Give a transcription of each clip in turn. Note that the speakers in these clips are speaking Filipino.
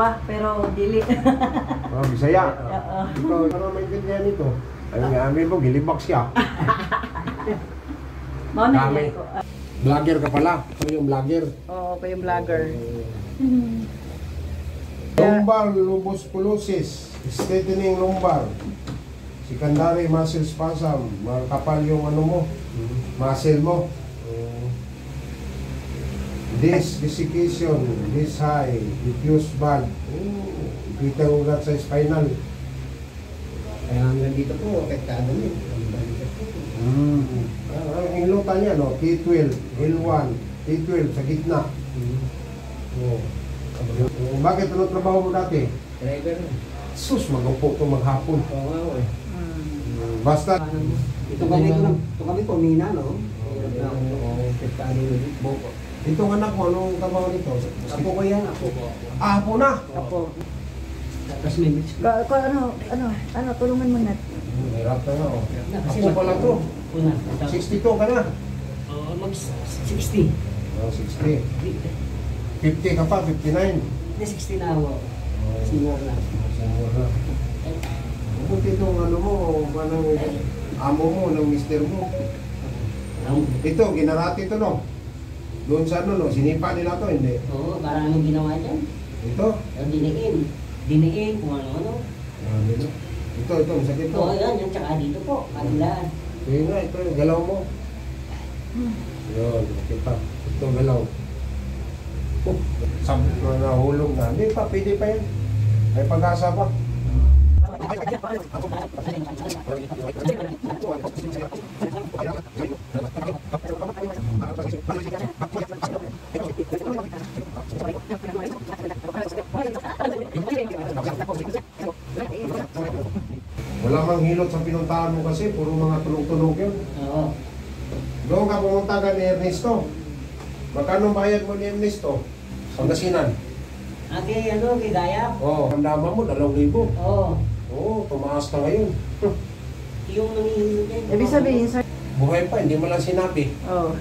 Dua, pero dili. Oh, Bisaya. Oo. Ikaw, ano maintindihan ito? Ayun nga, amin mo, gilibak siya. Dami. Vlogger ka pala. Ano yung vlogger? Oo, pa yung vlogger. Lumbar lubus-pulosis, straightening lumbar, secondary muscle spasm, makapal yung ano mo, muscle mo. Desiccation, this high, diffuse valve, kita ugat sa spinal. Kaya hanggang dito po, apektado yun. Ang ilutan niya, no? T12, L1, T12 sa gitna. Bakit ano trabaho mo dati? Driver na. Sus, mag-upo ito maghapon. Oo nga eh. Basta. Ito kami po, Mina, no? Apektado yun. Boko. Itong anak mo, anong trabaho nito? Apo ko yan, apo ko. Ah, apo na? Apo. Tapos may mix. Ano, tulungan mo natin. Hirap na nga, oh. Apo pala to. 62 ka na? Oo, mag-60. Oh, 60. 50 ka pa, 59. Hindi, 60 na ako. Senior na. Senior na. Buti itong ano mo, parang amo mo, ng mister mo. Ito, ginarati ito, no? Doon sa ano, no? Sinipa nila to, hindi? Oo, parang anong ginawa dyan? Ito? Diniin kung ano-ano. Ito, masakit to. Oo, yan, yung tsaka dito po, kabilaan. Yun nga, ito yung galaw mo. Yun, kita. Ito galaw. Sabi ko na hulog na. Hindi pa, pwede pa yan. May pag-asa pa. Wala mang hilot sa pinuntahan mo kasi, puro mga tulog-tulog yun. Oo. Doon ka pumunta ka ni Ernesto. Magkano bayad mo ni Ernesto? Pangasinan. Kay Gaya? Oo, ang dama mo, 2,000. Oo. Oo, tumaas na ngayon. Yung nangihingi din. Ibig sabihin, sir. Buhay pa, hindi mo lang sinabi. Oo.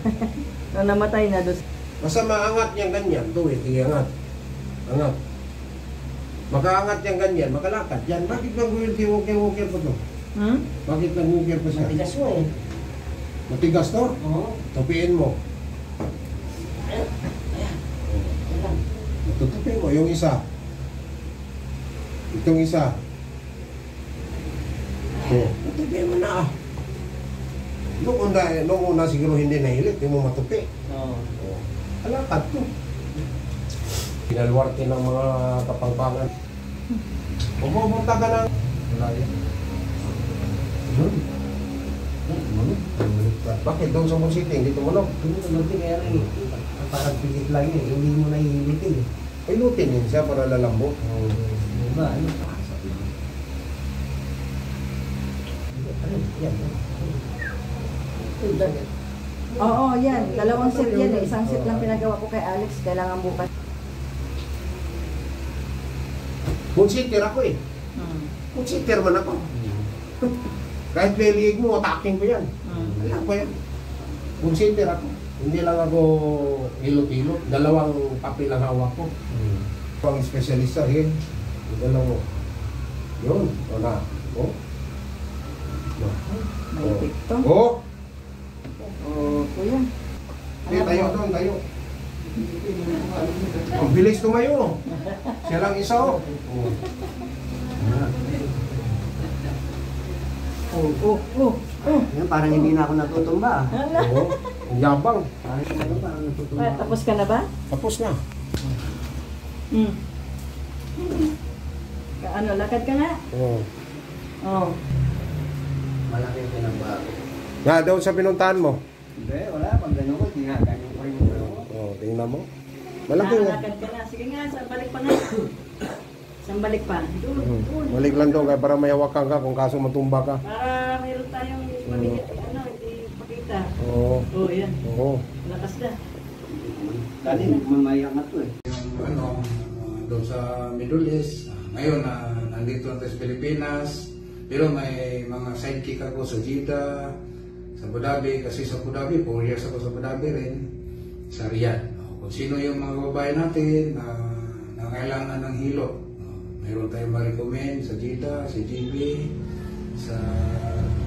Nung namatay na doon. Basta maangat niyang ganyan, tuwid, iangat. Angat. Makaangat niyang ganyan, makalakad. Yan, bakit nag-walker pa to? Bakit nag-walker pa siya? Matigas mo eh. Matigas to? Oo. Tupiin mo. Tutupi mo, yung isa. Itong isa. Tutupi mo na. Nung una siguro hindi nahilit, hindi mo matupi. Oo. Alakad to. Pinalwarte ng mga kapangpangan. Pumunta ka ng... Wala yan. Bakit doon sa Mall City, hindi tumunog? Hindi tumunog din kaya rin. Parang pilit lang yun, hindi mo nahihilitin eh. Ay, lutin yun siya para lalambot. Diba? Ano? Oo, yan. Dalawang set yan eh. Isang set lang pinagawa ko kay Alex. Kailangan bukas. Consider ako eh. Consider man ako. Kahit may liig mo, attacking ko yan. Wala ko yan. Consider ako. Hindi lang ako hilot-hilot. Dalawang papel ang hawak ko. Pang espesyalista rin. Dalawa mo. Yun. O na. O. May tikto. O. Oo, kuya. Hindi, tayo doon, tayo. Ang bilis tumayo. Siya lang isa o. Yan, parang hindi na ako natutumba. Oo. Ang yabang. Parang natutumba. Tapos ka na ba? Tapos na. Ano, lakad ka nga? Oo. Oo. Malaki yung pinagbago. Nga daw sa pinuntahan mo. Hindi, wala. Pag gano'n ko, ganyan ko rin yung ako. Oo, tingnan mo. Malaki nga. Lakad ka na. Sige nga, balik pa nga. Saan balik pa? Doon. Balik lang doon para may hawakan ka kung kaso matumba ka. Para mayroon tayong pamilya. Ipakita. Oo. Oo, yan. Oo. Lakas na. Dali, mamayangat to eh. Ano, doon sa Middle East. Ngayon, nandito natin sa Pilipinas. Pero may mga sidekick ako sa Jeddah, sa Abu Dhabi. Kasi sa Abu Dhabi, 4 years ako sa Abu Dhabi rin. Sa Riyadh. Kung sino yung mga babae natin na nangailangan ng hilot. Mayroon tayong ma-recommend sa Jeddah, si GB, sa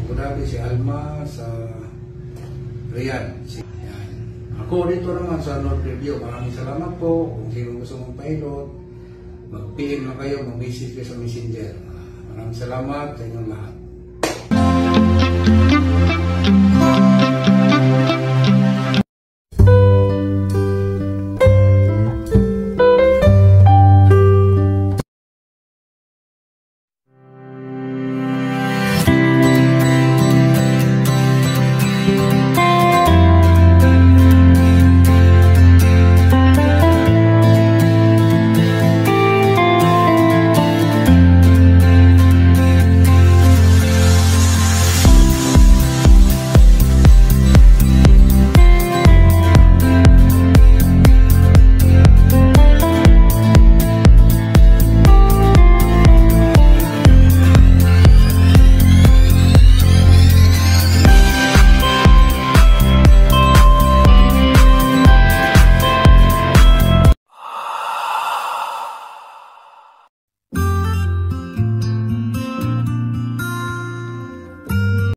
Abu Dhabi, si Alma, sa Riyadh. Yan. Ako dito naman sa North Review, maraming salamat po. Kung sino gusto mong pilot, mag-PM na kayo, mag-message kayo sa Messenger. Maraming salamat sa inyong lahat.